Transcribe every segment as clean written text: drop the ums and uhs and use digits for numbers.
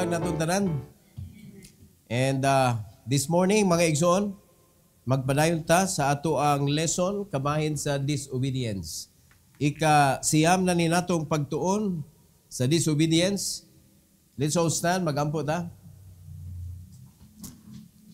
buntag natong tanan. And this morning, mga igsoon, magpadayon ta sa ato ang lesson kabahin sa disobedience. Siyam na ni natong pagtuon sa disobedience. Let's all stand, magampo ta.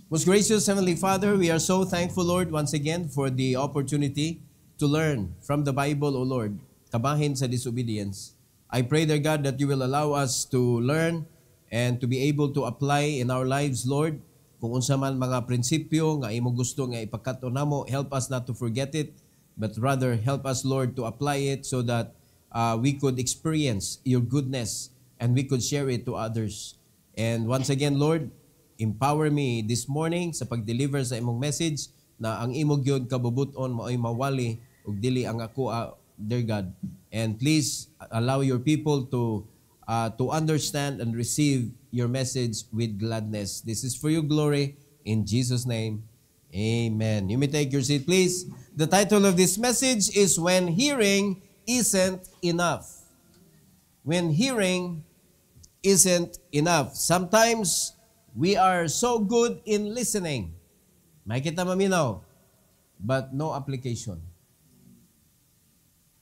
Most gracious Heavenly Father, we are so thankful, Lord, once again for the opportunity to learn from the Bible, O Lord, kabahin sa disobedience. I pray, dear God, that you will allow us to learn and to be able to apply in our lives, Lord. Kung unsa man mga prinsipyo nga imo gusto nga ipakato namo, help us not to forget it, but rather help us, Lord, to apply it so that we could experience your goodness and we could share it to others. And once again, Lord, empower me this morning sa pag-deliver sa imong message na ang imo gyud kabubuton mo ay mawali ug dili ang ako, dear God. And please allow your people to understand and receive your message with gladness. This is for your glory. In Jesus' name, amen. You may take your seat, please. The title of this message is When Hearing Isn't Enough. When hearing isn't enough. Sometimes we are so good in listening. Makikita maminaw, but no application.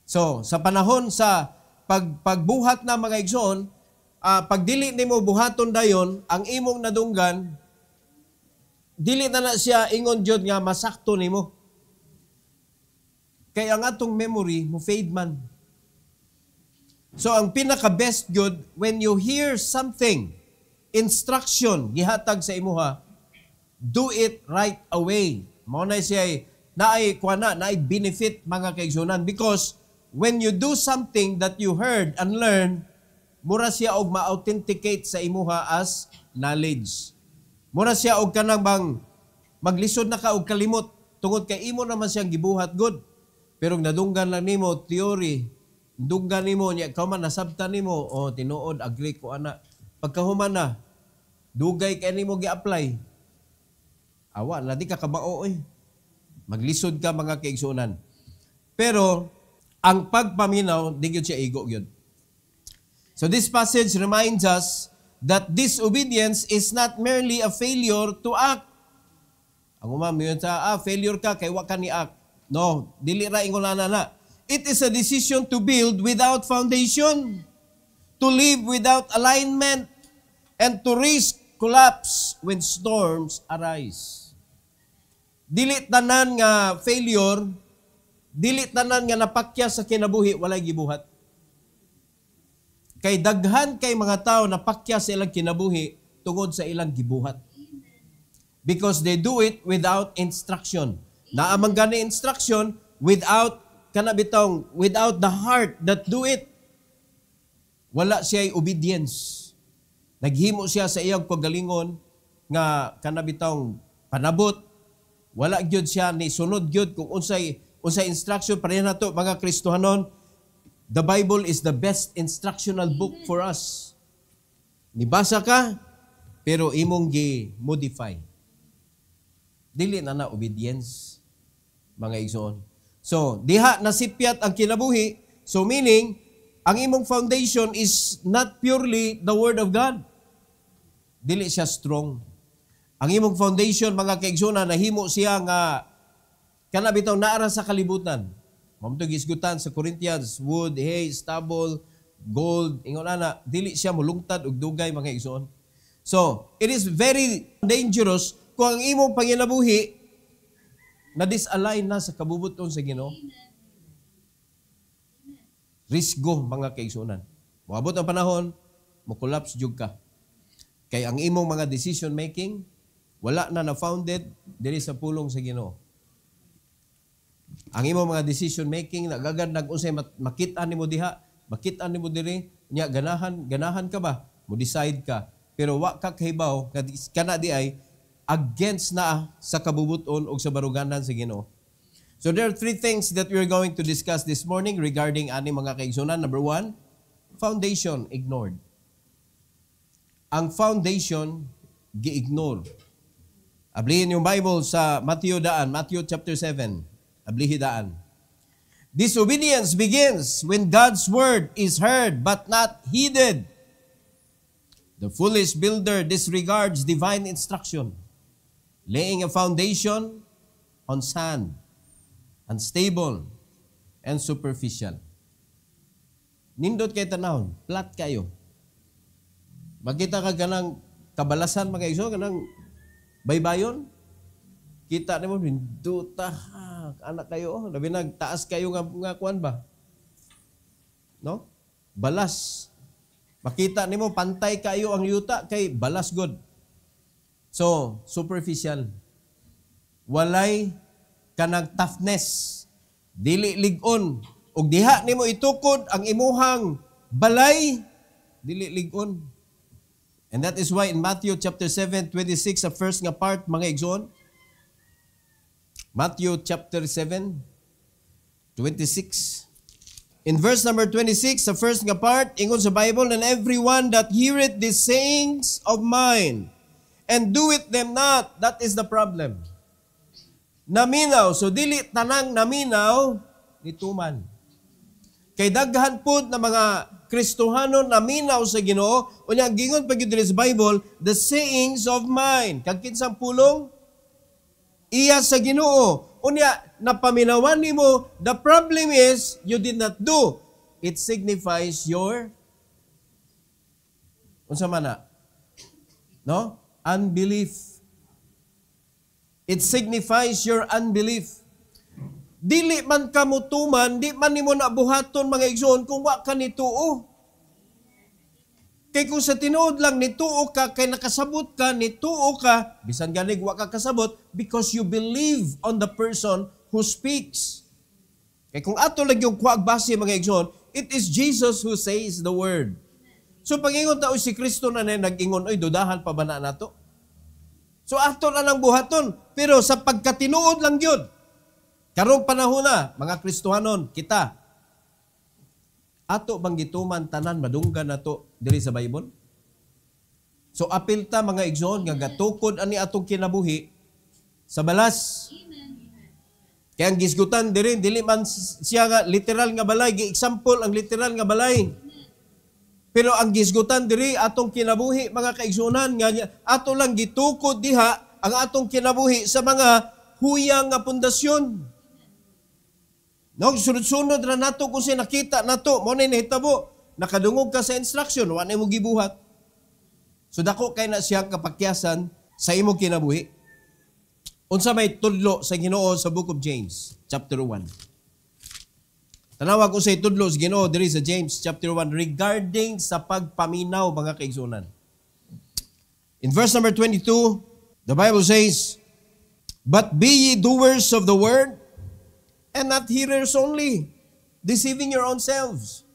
So, sa panahon sa pagbuhat na mga igsoon, pag dili nimo buhaton dayon, ang imong nadunggan, dili na siya ingon jud nga masakto nimo. Kaya ang atong memory mo fade man. So, ang pinaka-best jud, when you hear something, instruction, gihatag sa imuha, do it right away. Mao na siya naay benefit mga kaigsunan, because when you do something that you heard and learned, mura siya og ma-authenticate sa imuha as knowledge. Mura siya og kanang bang maglisod na ka og kalimot tungod kay imo naman siyang gibuhat good. Pero nadunggan lang nimo theory, dunggan nimo nya kauman nasabtan nimo o tinuod agree ko ana. Pagkahuman na dugay kay nimo gi-apply. Awa na di ka kabao Maglisod ka mga kaigsunan. Pero ang pagpaminaw, di gyud siya igo gyud. So this passage reminds us that disobedience is not merely a failure to act. Ang umam yun sa, failure ka, kay wa ka ni act. No, dili ra ingon na. It is a decision to build without foundation, to live without alignment, and to risk collapse when storms arise. Dili tanan nga failure, dili tanan nga napakya sa kinabuhi walay gibuhat. Kay daghan kay mga tao napakya sa ilang kinabuhi tungod sa ilang gibuhat. Because they do it without instruction. Naamang gani instruction without without the heart that do it. Wala siya obedience. Naghimo siya sa iyang kagalingon nga kanabitang panabot. Wala gyud siya ni sunod gyud kung unsay instruction pareha nato mga Kristohanon. The Bible is the best instructional book for us. Nibasa ka pero imong gi-modify. Dili na obedience mga igsoon. So, diha nasipyat ang kinabuhi. So meaning ang imong foundation is not purely the word of God. Dili siya strong. Ang imong foundation mga kaigsoon nahimo siya nga kana bitaw naara sa kalibutan. Mamto gisgutan sa Corinthians, wood, hay, stubble, gold, ingon ana, dili siya mulungtad og dugay mga igsoon. So, it is very dangerous kung ang imong panginabuhi na disalign na sa kabubuton sa Ginoo. Risgo mga kaigsunan. Moabot ang panahon, mo-collapse jud ka. Kay ang imong mga decision making wala na founded diri sa pulong sa Ginoo. Ang imong mga decision making nagagad nag-unsay makita nimo diha, makita nimo diri, nya ganahan ka ba? Mo decide ka. Pero wa ka kahibaw kana di ay against na sa kabubuton o sa baruganan sa Ginoo. So there are three things that we are going to discuss this morning regarding ani mga kaigsunan. Number 1, foundation ignored. Ang foundation gi-ignore. Ablihin yung Bible sa Matthew chapter 7. Ablihidaan. Disobedience begins when God's word is heard but not heeded. The foolish builder disregards divine instruction, laying a foundation on sand, unstable, and superficial. Nindot kay tanahon, flat kayo. Makita ka ganang kabalasan mga igso, ganang baybayon. Kita nimo binduta, anak kayo, labi nagtaas kayo nga kuan ba? No? Balas. Makita nimo pantay kayo ang yuta kay balas god. So, superficial. Walay kanang toughness. Dili lig-on. Ug diha nimo itukod ang imuhang balay, dili lig-on. And that is why in Matthew chapter 7:26 sa first nga part mga igsoon, Matthew chapter 7:26. In verse number 26, sa first nga part, ingon sa Bible, and everyone that heareth these sayings of mine, and doeth them not, that is the problem. Naminaw, so dili tanang naminaw, nituman. Kay daghan pud na mga Kristohanon naminaw sa Ginoo, unya gingon pag yun sa Bible, the sayings of mine. Kag kinsang pulong, iya sa Ginoo. Unya, napaminawan nimo, the problem is, you did not do. It signifies your, unsa man na? No? Unbelief. It signifies your unbelief. Dili man ka mutuman, di man nimo nabuhaton mga igsoon kung wa ka nituo. Kay kung sa tinuod lang nituo ka, kay nakasabot ka, nituo ka, bisan ganig wa ka kasabot, because you believe on the person who speaks. Kay kung ato lang yung kuwag base mga igsoon, it is Jesus who says the word. So pag-ingon tao si Kristo na nag-ingon, oy, dudahan pa ba na nato? So ato na lang buhaton, pero sa pagkatinuod lang yun. Karong panahon na, mga Kristohanon, kita, ato bang gituman tanan madunggan nato diri sa Bible? So apil ta mga igsoon nga gatukod ani atong kinabuhi sa balas. Kaya ang gisgutan diri dili man siya nga literal nga balay, gi-example ang literal nga balay. Pero ang gisgutan diri atong kinabuhi mga kaigsunan nga ato lang gitukod diha ang atong kinabuhi sa mga huyang nga pundasyon. No, sunod-sunod ra nato kung siya nakita nato, mo na nahitabo, nakadungog ka sa instruction, wa na mo gibuhat. So dako kay na siyang kapakyasan sa imong kinabuhi. Unsa may tudlo sa Ginoo sa Book of James, chapter 1. Tanawa ko sa tudlo sa Ginoo diri sa James chapter 1 regarding sa pagpaminaw mga kaigsunan. In verse number 22, the Bible says, "But be ye doers of the word, and not hearers only, deceiving your own selves."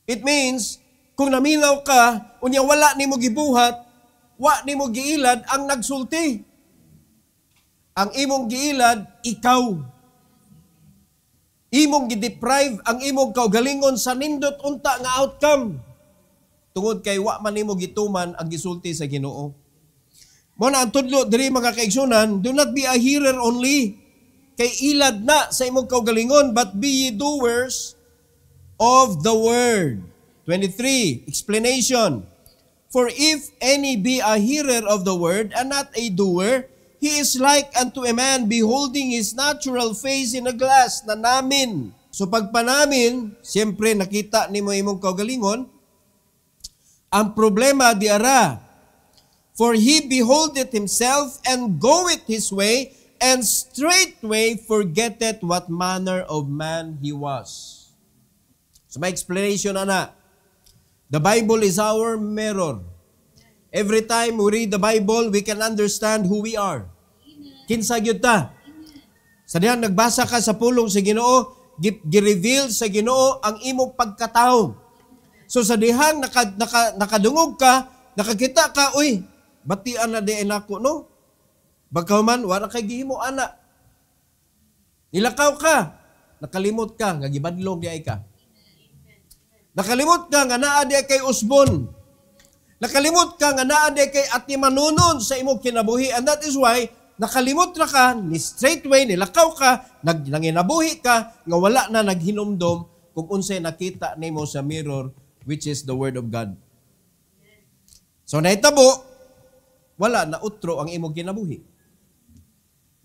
It means, kung naminaw ka, unya wala ni mo gibuhat, wa ni mo giilad ang nagsulti. Ang imong giilad, ikaw. Imong gideprive ang imong kaugalingon sa nindot unta nga outcome. Tungod kay wa man nimo gituman ang gisulti sa Ginoo. Mo na ang tudlo diri mga kaigsunan, do not be a hearer only, kay ilad na sa imong kaugalingon, but be ye doers of the word. 23, explanation. For if any be a hearer of the word and not a doer, he is like unto a man beholding his natural face in a glass, na namin. So pagpanamin, siyempre nakita ni mo imong kaugalingon, ang problema di ara. For he beholdeth himself and goeth his way, and straightway forgetteth what manner of man he was. So may explanation na. The Bible is our mirror. Every time we read the Bible, we can understand who we are. Kinsa gyud ta? Sa dihan nagbasa ka sa pulong sa Ginoo, gi-reveal sa Ginoo ang imong pagkatao. So sa dihang nakadungog ka, nakakita ka, uy, batian na di nako no? Bagaw man, wala kay gihimo ana. Nilakaw ka, nakalimot ka, nga gibadlog di ay ka. Nakalimot ka nga naa di kay usbon. Nakalimot ka nga naa di kay ati manunon sa imong kinabuhi. And that is why, nakalimot ra ka, ni straightway, nilakaw ka, nanginabuhi ka, nga wala na naghinumdom kung unsay nakita nimo sa mirror, which is the Word of God. So nahitabo, wala na utro ang imong kinabuhi.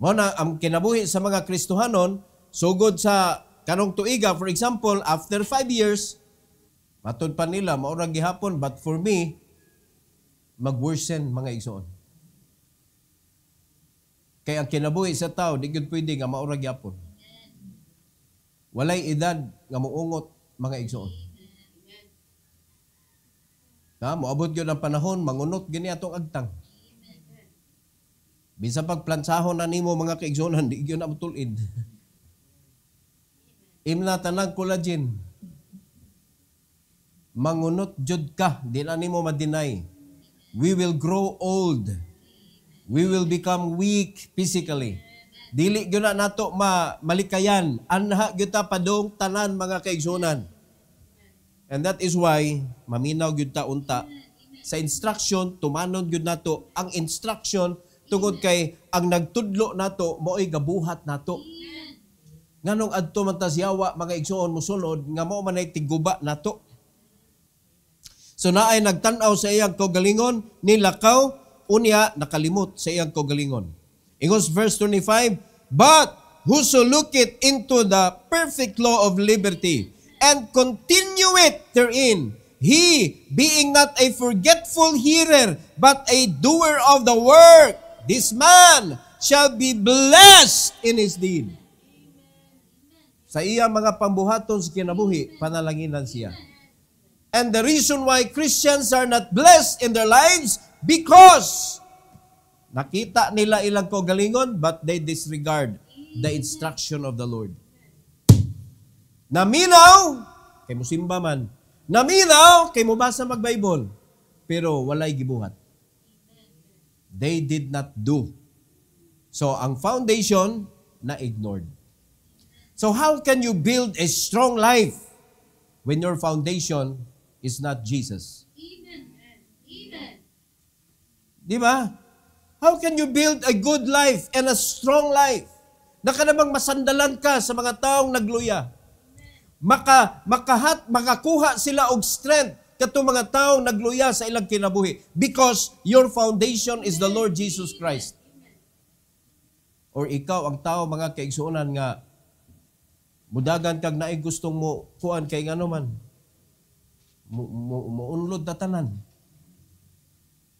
Mo na ang kinabuhi sa mga Kristohanon sugod sa kanong tuiga, for example, after 5 years, matud pa nila maurang gihapon, but for me, mag-worsen mga igsoon. Kaya ang kinabuhi sa tao, di gyud pwede nga maurang gihapon. Walay edad nga muungot mga igsoon. Moabot gyud ang panahon, mangunot gini atong agtang. Bisa pagplansahon na nimo mga kaigsoon, di gyud na mutulid. Imna tanang collagen. Mangunot jud ka, di na nimo ma-deny. We will grow old. We will become weak physically. Dili gyud na nato malikayan. Anha gyud ta padong tanan mga kaigsunan. And that is why maminaw gyud ta unta sa instruction tumanon gyud nato ang instruction tungod kay ang nagtudlo nato mao'y gabuhat nato. Nganong adto man ta siyawa mga igsoon mosunod nga mao man ay tiguba nato. So naay nagtan-aw sa iyang kaugalingon, nilakaw, unya nakalimot sa iyang kaugalingon. Ingos verse 25, but whoso looketh into the perfect law of liberty and continue it therein, he being not a forgetful hearer, but a doer of the work, this man shall be blessed in his deed. Sa iya mga pambuhaton sa kinabuhi, panalanginan siya. And the reason why Christians are not blessed in their lives, because nakita nila ilang kaugalingon, but they disregard the instruction of the Lord. Naminaw, kay musimba man. Naminaw, kay mubasa mag-Bible. Pero walay gibuhat. They did not do. So, ang foundation, na-ignored. So, how can you build a strong life when your foundation is not Jesus? Di ba? How can you build a good life and a strong life? Na ka namang masandalan ka sa mga taong nagluya. Makakuha sila og strength katong mga taong nagluya sa ilang kinabuhi because your foundation is the Lord Jesus Christ. Or ikaw ang tao mga kaigsuonan nga mudagan kag naay gustong mo kuan kay ngano man muunlod ta tanan.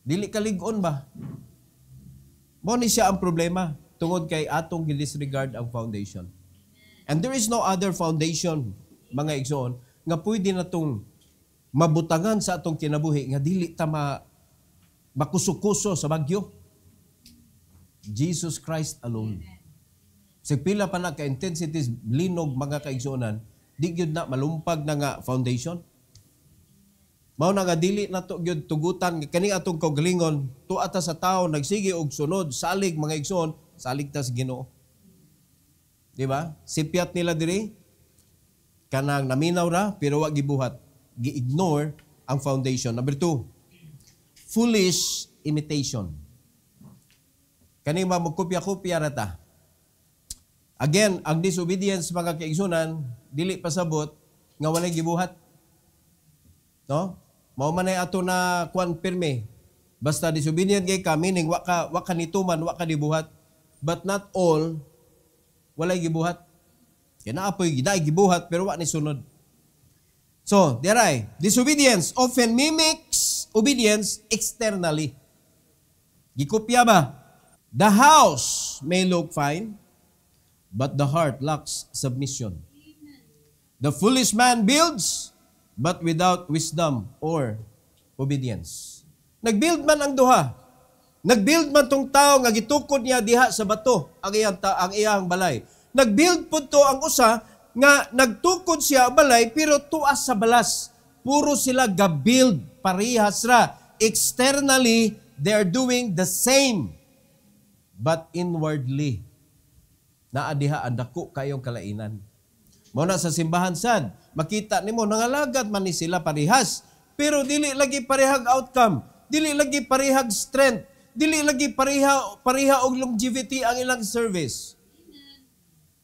Dili kalig-on ba? Mo ni siya ang problema tungod kay atong gidisregard ang foundation. And there is no other foundation mga igsoon, nga pwede na itong mabutangan sa atong kinabuhi, nga dili ta makusukuso sa bagyo. Jesus Christ alone. Sa pila pa na ka-intensities, linog mga kaigsuonan, di gyud na malumpag na nga foundation. Mao na nga dili na to gyud tugutan, kani atong kaugalingon, tuata sa tao, nagsige og sunod, salig mga igsoon, salig ta sa Ginoo. Di ba? Sipiat nila diri, kanang naminaw ra, pero wag gibuhat. Gi-ignore ang foundation. Number 2, foolish imitation. Kani magkopya-kopya ra ta. Again, ang disobedience mga kaigsunan, dili pasabot nga walay gibuhat. No? Mao man ay ato na kuan pirme. Basta disobedient kay ka, meaning wa ka nituman, wa ka dibuhat. But not all walay gibuhat. Kaya naapoy giday gibuhat pero wa ni sunod. So, diray, disobedience often mimics obedience externally. Gikopya ba? The house may look fine, but the heart lacks submission. The foolish man builds, but without wisdom or obedience. Nagbuild man ang duha. Nagbuild man tong tao nga gitukod niya diha sa bato ang iyang balay. Nagbuild po to ang usa nga nagtukod siya balay pero tuas sa balas. Puro sila ga-build parehas ra. Externally, they are doing the same. But inwardly, naadiha ang dako kayong kalainan. Muna sa simbahan sad, makita nimo nangalagad man ni sila parehas. Pero dili lagi parehag outcome. Dili lagi parehag strength. Dili lagi pareha og longevity ang ilang service.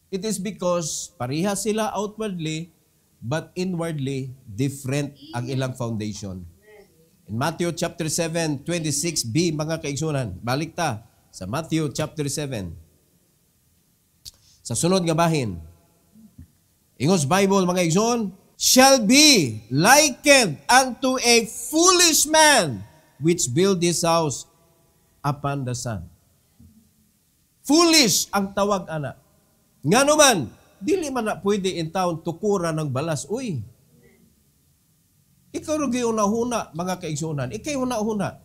It is because pareha sila outwardly, but inwardly, different ang ilang foundation. In Matthew chapter 7, 26b, mga kaigsunan. Balik ta sa Matthew chapter 7. Sa sunod nga bahin. Ingos Bible, mga igsoon, shall be likened unto a foolish man which built his house upon the sand. Foolish ang tawag, ana. Nga naman, dili man na pwede in town tukura ng balas. Uy, ikaw rin una-huna, mga kaigsunan. Ikaw una-huna.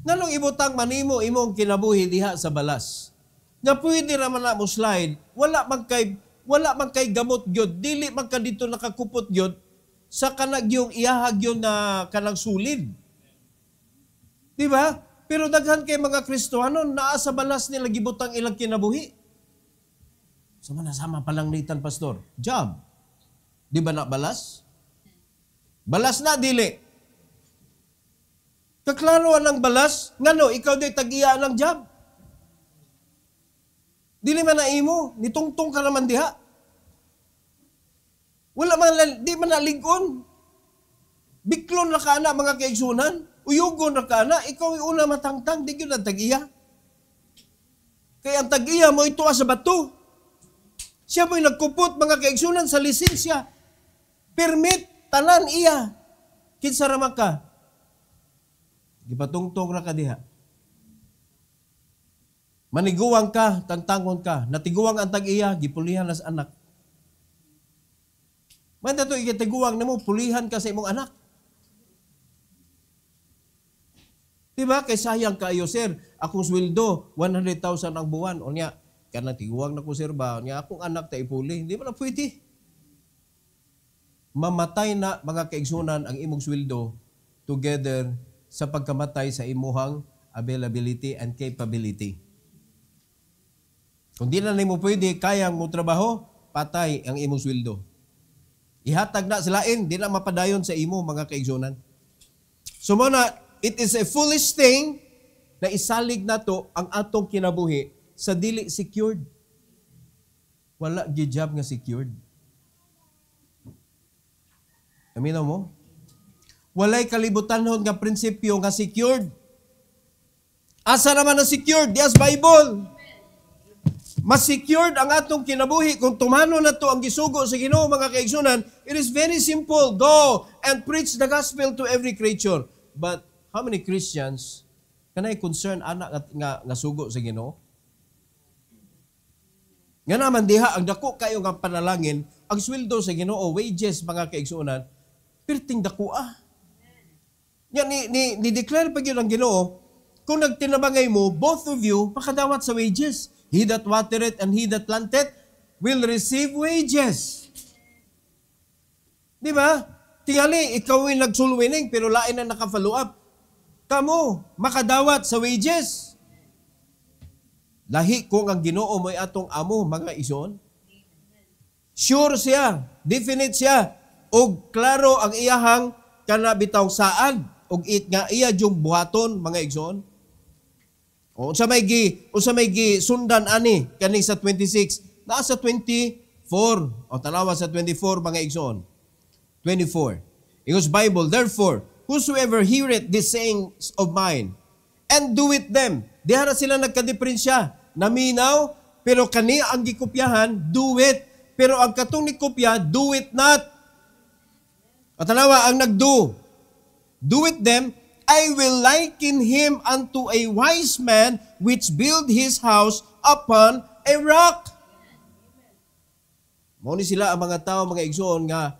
Nanong ibutang manimo imong kinabuhi diha sa balas. Nga pwede raman na mo slide, wala man kay gamot gyud, dili man ka dito nakakupot gyud sa kanag yung iyahag yun na kanang sulid. Di ba? Pero daghan kay mga Kristiyano naa sa balas nila gibutang ilang kinabuhi. Sama palang nitan, pastor. Job. Di ba na balas? Balas na, dili. Kaklaro ng balas, ngano, ikaw di tag-iya ng job. Dili man na imo, nitungtong ka naman diha. Wala man, di man naligon. Biklon na ka na, mga kaigsunan. Uyugon na ka na, ikaw yung una matangtang, di yun ang tag-iya. Kaya ang tag-iya mo ito sa bato. Siya mo'y nagkupot, mga kaigsunan, sa lisensya. Permit. Tanan iya. Kinsa raman ka? Gipatungtong ra ka diha. Maniguwang ka, tangtangon ka. Natiguwang ang tag-iya, gipulihan as anak. Man dato ikitiguwang nimo, pulihan ka sa imong anak. Diba? Kay sayang kayo, sir. Akong sweldo, 100,000 ang buwan. O niya, kanang tiguwang na ko, sir ba? O niya, akong anak ta ipuli. Hindi mo na pwede. Mamatay na, mga kaigsunan, ang imong sweldo together sa pagkamatay sa imuhang availability and capability. Kung di na nimo pwede, kayang mo trabaho, patay ang imong sweldo. Ihatag na sa lain, di na mapadayon sa imo, mga kaigsunan. So muna, it is a foolish thing na isalig na to ang atong kinabuhi sa dili secured. Wala gijab nga secured. Aminaw mo? Walay kalibutanhon nga prinsipyo nga secured. Asa naman na secured? Yes, Bible. Mas secured ang atong kinabuhi kung tumano na to ang gisugo sa Ginoo, mga kaigsunan. It is very simple. Go and preach the gospel to every creature. But how many Christians kanay concern anak nga sugo sa Ginoo? Nga naman diha ang dako kayo nga panalangin, ang sweldo sa Ginoo, wages, mga kaigsunan, pirting dako Yan ni-declare pa yun ang Ginoo, kung nagtinabangay mo, both of you, makadawat sa wages. He that watereth and he that planteth will receive wages. Di ba? Tingali, ikaw yung nagsulwining, pero lain na naka-follow up. Kamo, makadawat sa wages. Lahi kung ang Ginoo mo'y atong amo, mga ison. Sure siya, definite siya, og klaro ang iyahang kanabitaw saan, og it nga iya yung buhaton, mga ison. O sa may gi sundan ani kani sa 26, naa sa 24. O tanawa sa 24, mga igsoon. 24. Ingos Bible, therefore, whosoever heareth these sayings of mine and doeth them, diha na sila nagkadiferensya. Naminaw, pero kani ang gikopyahan, do it. Pero ang katong nikopya, do it not. O tanawa, ang nagdo. Do it them, I will liken him unto a wise man which built his house upon a rock. Mao ni sila ang mga tao, mga igsoon, nga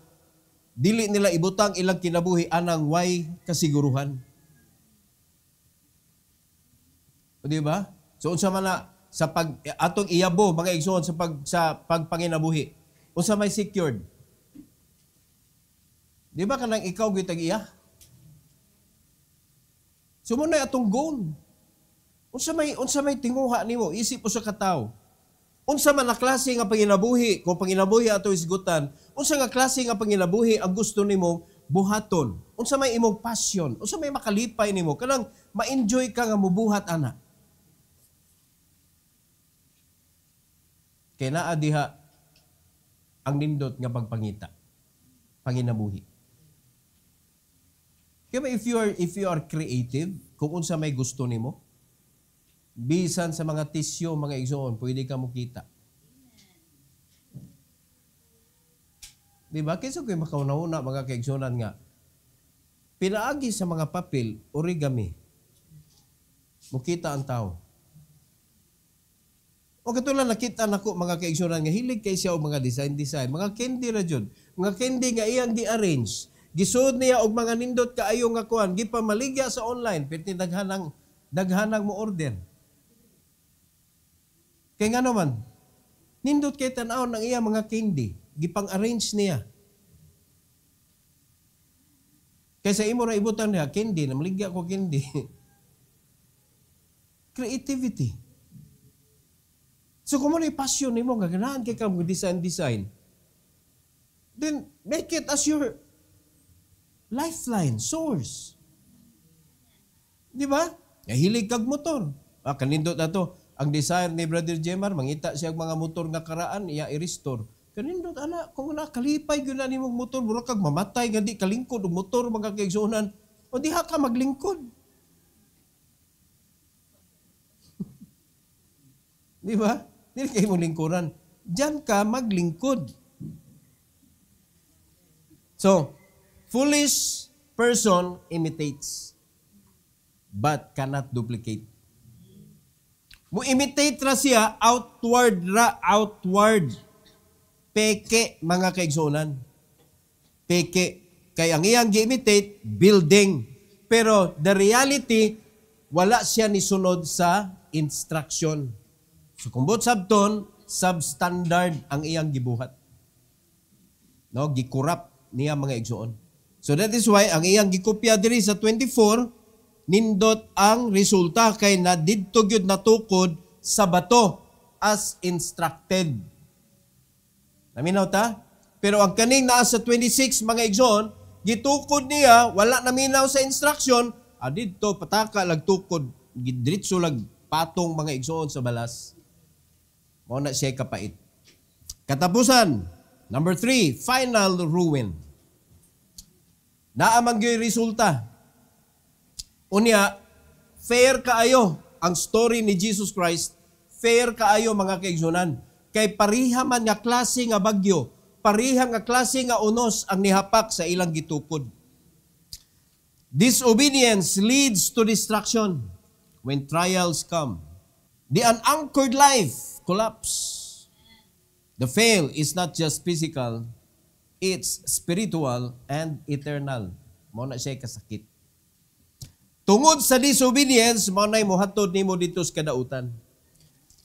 dili nila ibutang ilang kinabuhi anang way kasiguruhan. O di ba? So unsa man na sa atong iyabo, mga igsoon, sa pagpanginabuhi, unsa may secured? Di ba kanang ikaw gyud tag-iya? Sumunay atong goal. Unsa may tinguha nimo, isip o sa kataw. Unsa man na klase nga panginabuhi, kung panginabuhi ato isgutan, unsa nga klase nga panginabuhi ang gusto nimo buhaton? Unsa may imong passion? Unsa may makalipay nimo kanang ma-enjoy ka nga mubuhat ana? Kay naa diha ang nindot nga pagpangita, panginabuhi. Kaya ba if you are creative, kung unsa may gusto nimo, bisan sa mga tisyo, mga igsoon, pwede ka mo kita. Di ba? Kaysa ko'y makauna-una mga kaigsunan nga, pinaagi sa mga papel, origami, mukita ang tao. O katulad nakita nako mga kaigsunan nga, hilig kay siya o mga design, mga candy ra jud, mga candy nga iyang gi-arrange, gisud niya og mga nindot kaayo nga kuan, gipamaligya sa online, piti daghanang mo order. Kaya nga naman, nindot kay tan-aw ng iya mga candy, gipang-arrange niya. Kaysa imo ra ibutan niya, candy, namaligya ko candy. Creativity. So kung mo na passion nimo nga ganahan kay ka design, then make it as your lifeline, source. Di ba? Hilig kag motor. Kanindot na to. Ang desire ni Brother Jemar, mangita siya mga motor nga karaan, iya i-restore. Kanindot, anak, kung nakalipay yun na ni mong motor, mura kag mamatay, nga di kalingkod, o motor, mga kaigsunan, o diha ka maglingkod. Di ba? Di kayo mong lingkuran. Diyan ka maglingkod. So, foolish person imitates, but cannot duplicate. Mo-imitate ra siya, outward. Peke, mga kaigsunan. Peke. Kaya ang iyang gi-imitate, building. Pero the reality, wala siya nisunod sa instruction. So kung buot sabton, substandard ang iyang gibuhat. No, gikurap niya mga igsuon. So that is why ang iyang gikopya diri sa 24, nindot ang resulta kay nadidto gyud natukod sa bato as instructed. Naminaw ta? Pero ang kaning naa sa 26 mga igsoon, gitukod niya, wala naminaw sa instruction, didto pataka lag tukod, diretso lag patong mga igsoon sa balas. Mao na siya kapait. Katapusan, number 3, final ruin. Naamang gyud resulta. Unya, fair kaayo ang story ni Jesus Christ, fair kaayo mga kaigsunan. Kay pariha man nga klase nga bagyo, pariha nga klase nga unos ang nihapak sa ilang gitukod. Disobedience leads to destruction when trials come. The unanchored life collapse. The fail is not just physical, it's spiritual and eternal. Mao na siya kasakit. Tungod sa disobedience, maunay mohatod nimo dito sa kadautan.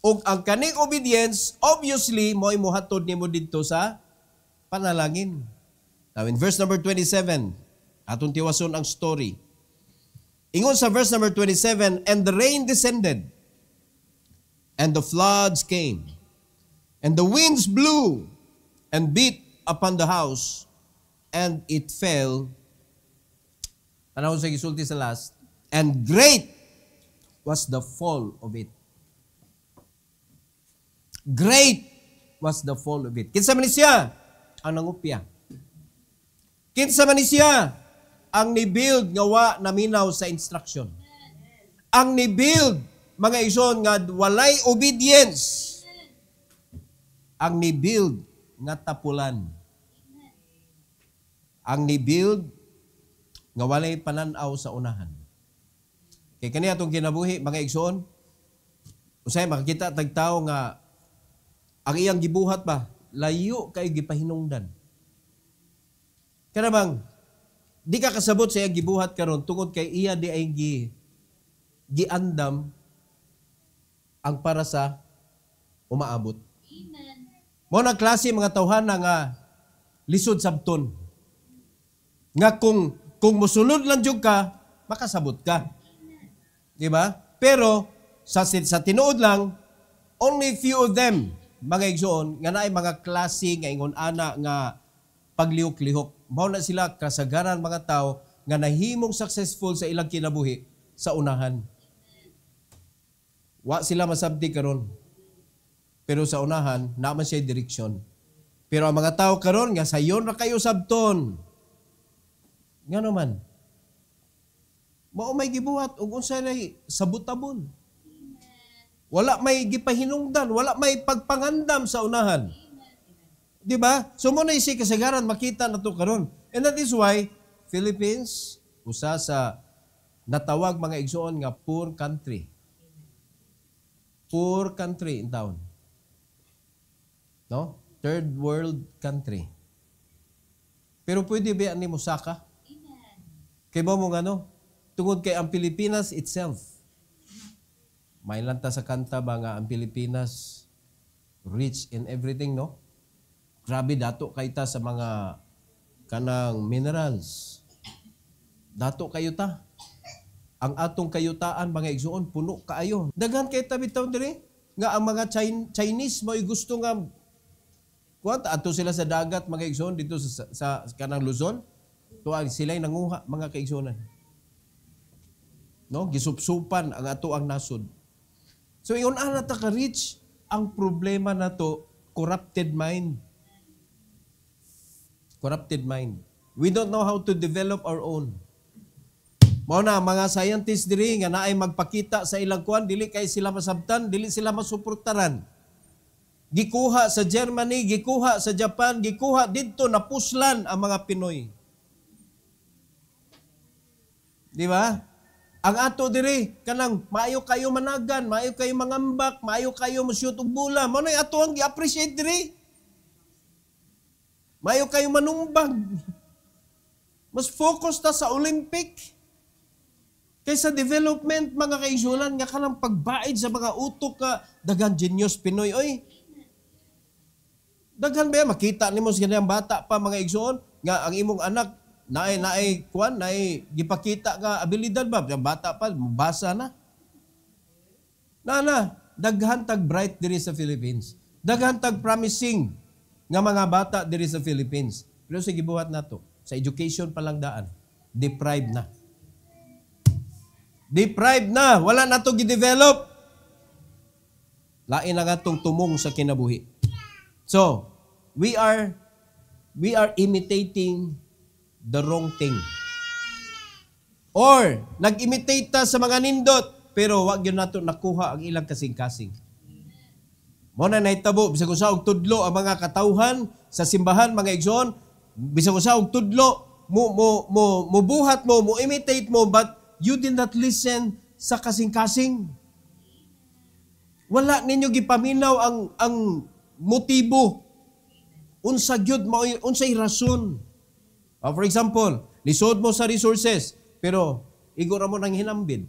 Ug ang kaning obedience, obviously, mo'y mohatod nimo dito sa panalangin. Now, in verse number 27, atong tiwason ang story. Ingon sa verse number 27, and the rain descended, and the floods came, and the winds blew, and beat upon the house, and it fell. Ano sa gisulti sa last? And great was the fall of it. Great was the fall of it. Kinsa man siya? Ang nangupya. Kinsa man siya? Ang ni-build nga wa naminaw sa instruction. Ang ni-build, mga igsoon, nga walay obedience. Ang ni-build nga tapulan. Ang ni-build nga walay pananaw sa unahan. Kaya kaniya itong kinabuhi, mga igsoon, usay makakita tagtao nga ang iyang gibuhat ba, layo kay gipahinungdan. Kaya bang, di ka kasabot sa iyang gibuhat karon tungod kay iya di ay giandam ang para sa umaabot. Amen. Mo na klase mga tawhana nga lisod sabton. Nga kung mosunod lang jud ka, makasabot ka. Di ba? Pero sa tinuod lang, only few of them, mga igsoon, nga naay mga klase nga ingon ana nga paglihok-lihok. Mao na sila kasagaran mga tao nga nahimong successful sa ilang kinabuhi sa unahan. Wa sila masabti karon. Pero sa unahan, naman siya direksyon. Pero ang mga tao karon nga sayon ra kayo sabton. Nga naman. Mao may gibuhat ug unsa nay sabutabon. Wala may gipahinungdan, wala may pagpangandam sa unahan. Di ba? So mo na isi kasagaran makita nato karon. And that is why Philippines usa sa natawag mga igsoon nga poor country. Poor country in town. No? Third world country. Pero pwede ba ni Musaka? Kay mo nga no? Tungod kay ang Pilipinas itself. May lanta sa kanta ba nga ang Pilipinas rich in everything, no? Grabe dato kay ta sa mga kanang minerals. Dato kayo ta. Ang atong kayutaan mga igsoon puno kaayo. Daghan kay ta bitaw diri nga ang mga Chinese mo'y gusto nga kuwat ato sila sa dagat mga igsoon dito sa kanang Luzon. Tuang sila'y nanguha mga kaigsonan. No, gisupsupan ang ato ang nasod. So iyon ana ta ka rich, ang problema nato corrupted mind. Corrupted mind. We don't know how to develop our own. Mao na mga scientists diri nga naay magpakita sa ilang kuan dili kay sila masabtan, dili sila masuportaran. Gikuha sa Germany, gikuha sa Japan, gikuha didto napuslan ang mga Pinoy. Di ba? Ang ato diri kanang maayo kayo managan, maayo kayo mangambak, maayo kayo mosyut og bola. Mao nay ato ang gi-appreciate diri. Maayo kayo manumbag. Mas focus ta sa Olympic kaysa development mga kaigsunan nga kanang pagbaid sa mga utok ka daghan genius Pinoy oy. Daghan ba makita nimo sa kanang bata pa mga igsoon nga ang imong anak naay gipakita nga abilidad ba bata pa mabasa na. Daghan tag bright diri sa Philippines. Daghan tag promising nga mga bata diri sa Philippines. Pero sa gibuhat nato sa education pa lang daan, deprived na. Deprived na, wala na to gi-develop. Lain na nga tong tumong sa kinabuhi. So, we are imitating the wrong thing. Or, nag-imitate ta sa mga nindot, pero wag yun nato nakuha ang ilang kasing-kasing. Mo na nahitabo, bisag usa og tudlo ang mga katawhan sa simbahan, mga igsoon, bisag usa og tudlo, mo buhat mo imitate mo, but you did not listen sa kasing-kasing. Wala ninyo gipaminaw ang motibo. Unsa gyud mao unsay rason. For example, lisod mo sa resources, pero igora mo nang hinambid.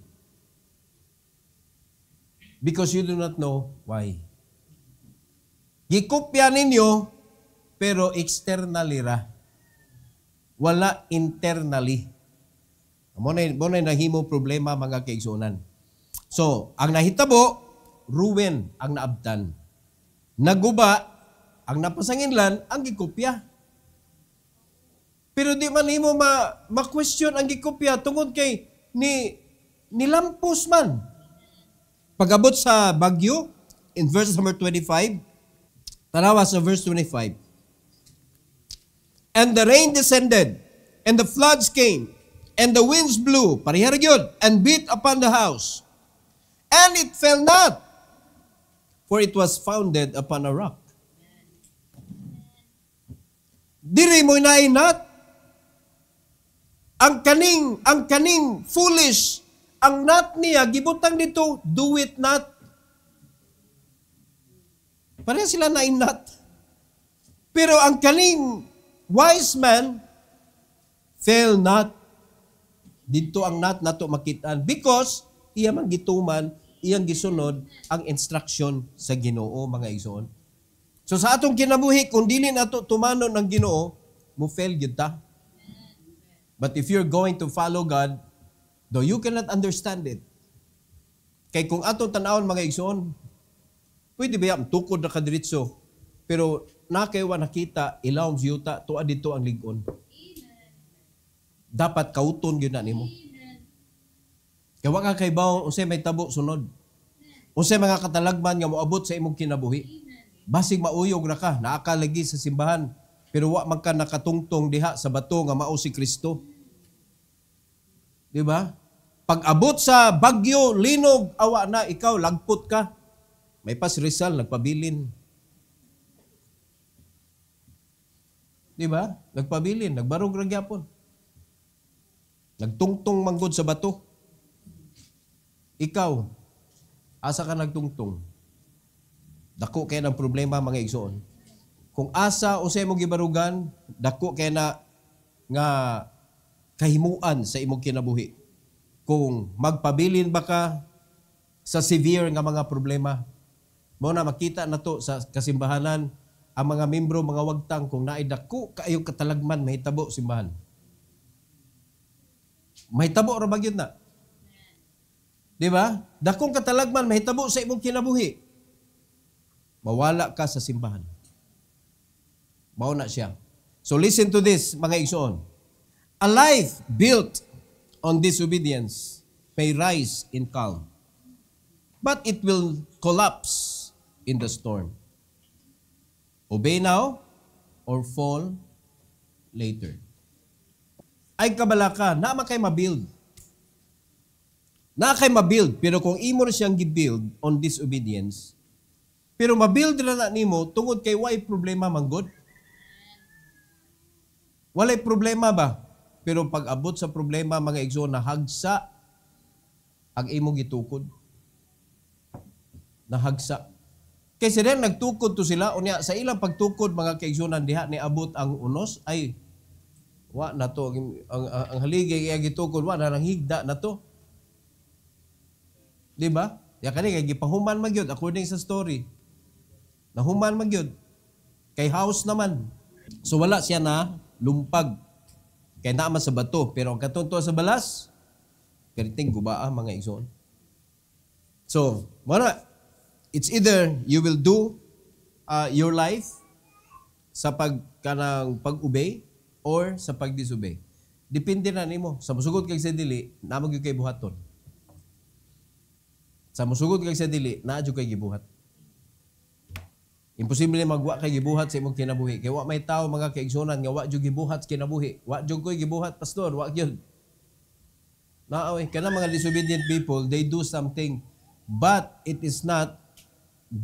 Because you do not know why. Gikopya ninyo, pero externally ra. Wala internally. Mo na nahimo problema mga kaigsunan. So, ang nahitabo, ruin ang naabtan. Naguba, ang napasanginlan, ang gikopya. Pero di man himo ma-question ang gikopya tungod kay nilampos man. Pag-abot sa Bagyo, in verse number 25, tanawa sa verse 25. And the rain descended, and the floods came, and the winds blew, parihara gyud, and beat upon the house. And it fell not, for it was founded upon a rock. Diri mo inainat. Ang kaning foolish, ang not niya, gibutang dito, do it not. Pareha sila nainat. Pero ang kaning wise man, fail not. Dito ang not nato makitaan. Because, iya man gituman, iyang gisunod ang instruction sa Ginoo, mga igsoon. So sa atong kinabuhi, kung dili nato tumanon ng Ginoo, mo fail gyud ta. But if you're going to follow God, though you cannot understand it, kay kung atong tanawon mga igsoon, pwede ba yan, tukod na kadiritso, pero nakaywa nakita, ilawom siyuta, tuwa dito ang ligon. Dapat kauton yun na nimo. Kaya wag ka kay bawang, unsay may tabo sunod. Unsay mga katalagman nga moabot sa imong kinabuhi. Basig mauyog na ka, naakalagi sa simbahan, pero wa man ka nakatungtong diha sa bato nga mao si Kristo. Di ba? Pag-abot sa bagyo, linog, awa na, ikaw, lagpot ka. May pas Rizal, nagpabilin. Di ba? Nagpabilin, nagbarog ragyapon. Nagtungtong manggod sa bato. Ikaw, asa ka nagtungtong? Dako kaya ng problema mga igsoon. Kung asa o sa imong gibarugan, dako kaya na nga kahimuan sa imong kinabuhi. Kung magpabilin ba ka sa severe nga mga problema, mo na makita na to sa kasimbahanan, ang mga membro, mga wagtang, kung naidako kaayong katalagman, mahitabo simbahan. Mahitabo ra ba gyud na? Di ba? Dakong katalagman, mahitabo sa imong kinabuhi. Mawala ka sa simbahan. Mao na siya. So listen to this, mga igsoon. A life built on disobedience may rise in calm, but it will collapse in the storm. Obey now or fall later. Ay kabalaka, na kay mabuild. Na kay mabuild, pero kung imo siyang gibuild on disobedience, pero mabuild na nimo tungod kay why problema manggod? Walay problema ba? Pero pag abot sa problema, mga igsoon, nahagsa ang imong gitukod. Nahagsa. Kasi rin nagtukod to sila, unya sa ilang pagtukod, mga kaigsunan, diha ni abot ang unos, ay, wa na to, ang haligay kaya gitukod, wa na nang higda na to. Di ba? Ya kani kay gipahuman magyud according sa story. Nahuman magyud. Kay house naman. So wala siya na lumpag. Kay naman sa bato, pero ang katunto sa balas, perting gubaa mga igsoon. So, mana, it's either you will do your life sa pag-obey or sa pag-disobey. Depende na nimo. Sa musugod kay sa dili, namang gyud kay buhaton. Sa musugod kay sa dili, naa jud kay gibuhat. Imposible magwa kay gibuhat sa imong kinabuhi. Kay wa may tao mga kaigsunan nga wa jud gibuhat sa kinabuhi. Wa jud koy gibuhat pastor, wa gyud. Naaway kana mga disobedient people, they do something but it is not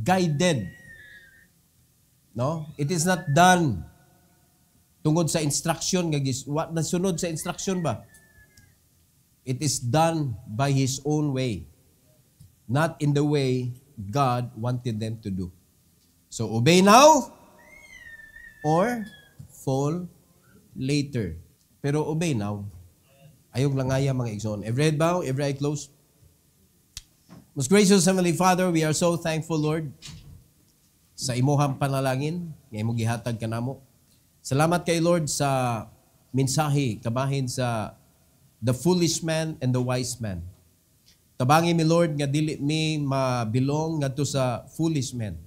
guided. No? It is not done tungod sa instruction nga wa nasunod sa instruction ba? It is done by his own way. Not in the way God wanted them to do. So, obey now or fall later. Pero obey now. Ayog langaya mga igsoon. Every head bow, every eye closed. Most gracious Heavenly Father, we are so thankful, Lord, sa imuhang panalangin, nga imong gihatag kanamo. Salamat kay Lord sa mensahe kabahin sa the foolish man and the wise man. Tabangi mi Lord nga dili mi mabilong ngadto sa foolish man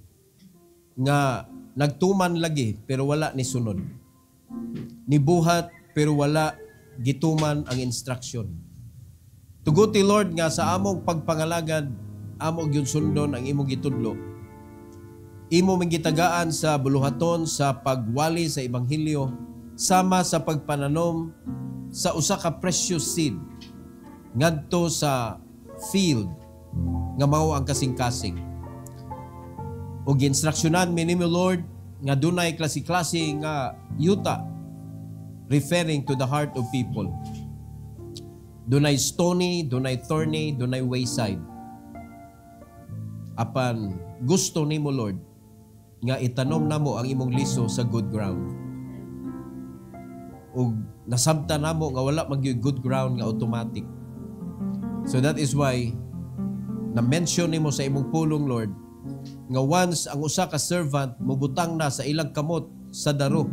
nga nagtuman lagi pero wala ni sunod. Nibuhat pero wala gituman ang instruction. Tuguti Lord nga sa among pagpangalagad, among gyud sundon ang imong gitudlo. Imo man gitagaan sa buluhaton sa pagwali sa ebanghelyo sama sa pagpananom sa usa ka precious seed ngadto sa field nga mao ang kasing-kasing. O ginstruksyonan minimo Lord nga dunay klase-klase nga yuta referring to the heart of people. Dunay stony, dunay thorny, dunay wayside. Apan gusto nimo Lord nga itanom namo ang imong liso sa good ground. O nasabta namo nga wala magyud good ground nga automatic. So that is why na-mention nimo sa imong pulong Lord nga once ang usa ka servant mubutang na sa ilang kamot sa daro,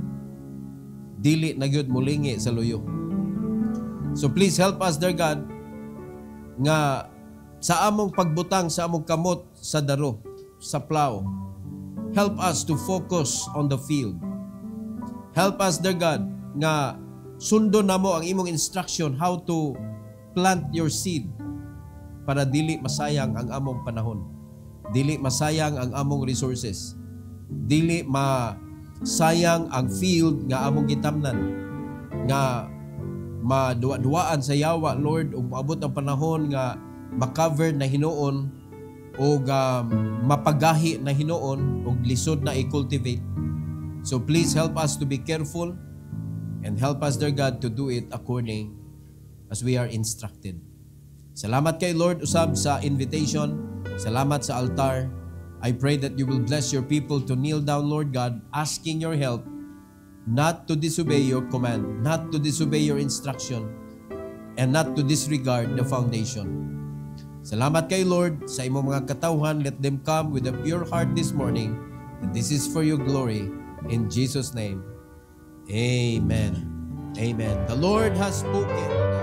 dili na gyud mulingi sa luyo. So please help us, dear God, nga sa among pagbutang sa among kamot sa daro, sa plow, help us to focus on the field. Help us, dear God, nga sundon namo ang imong instruction how to plant your seed para dili masayang ang among panahon. Dili masayang ang among resources. Dili masayang ang field nga among gitamnan. Nga maduwa-duwaan sa yawa, Lord, ug maabot ang panahon nga makover na hinuon o mapagahi na hinuon o lisod na i-cultivate. So please help us to be careful and help us, dear God, to do it according as we are instructed. Salamat kay Lord usab sa invitation. Salamat sa altar. I pray that you will bless your people to kneel down, Lord God, asking your help not to disobey your command, not to disobey your instruction, and not to disregard the foundation. Salamat kay Lord sa imong mga katawhan. Let them come with a pure heart this morning. And this is for your glory. In Jesus' name, amen. Amen. The Lord has spoken.